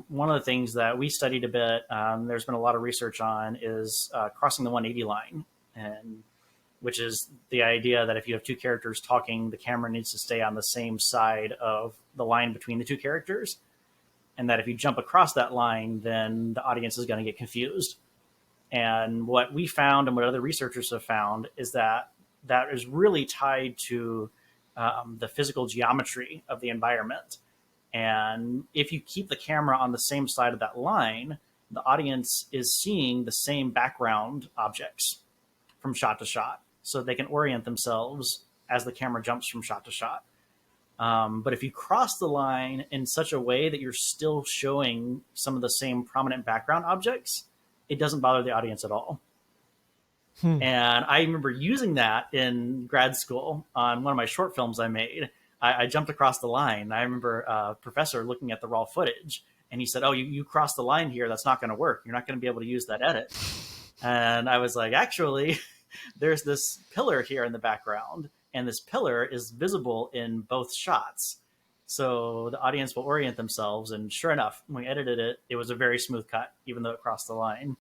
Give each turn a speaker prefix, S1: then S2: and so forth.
S1: one of the things that we studied a bit, there's been a lot of research on, is crossing the 180 line, and which is the idea that if you have two characters talking, the camera needs to stay on the same side of the line between the two characters, and that if you jump across that line, then the audience is going to get confused. And what we found and what other researchers have found is that that is really tied to the physical geometry of the environment. And if you keep the camera on the same side of that line, the audience is seeing the same background objects from shot to shot, so they can orient themselves as the camera jumps from shot to shot. But if you cross the line in such a way that you're still showing some of the same prominent background objects, it doesn't bother the audience at all. And I remember using that in grad school on one of my short films I made. I jumped across the line. I remember a professor looking at the raw footage, and he said, "Oh, you crossed the line here. That's not going to work. You're not going to be able to use that edit." And I was like, actually, there's this pillar here in the background, and this pillar is visible in both shots. So the audience will orient themselves. And sure enough, when we edited it, it was a very smooth cut, even though it crossed the line.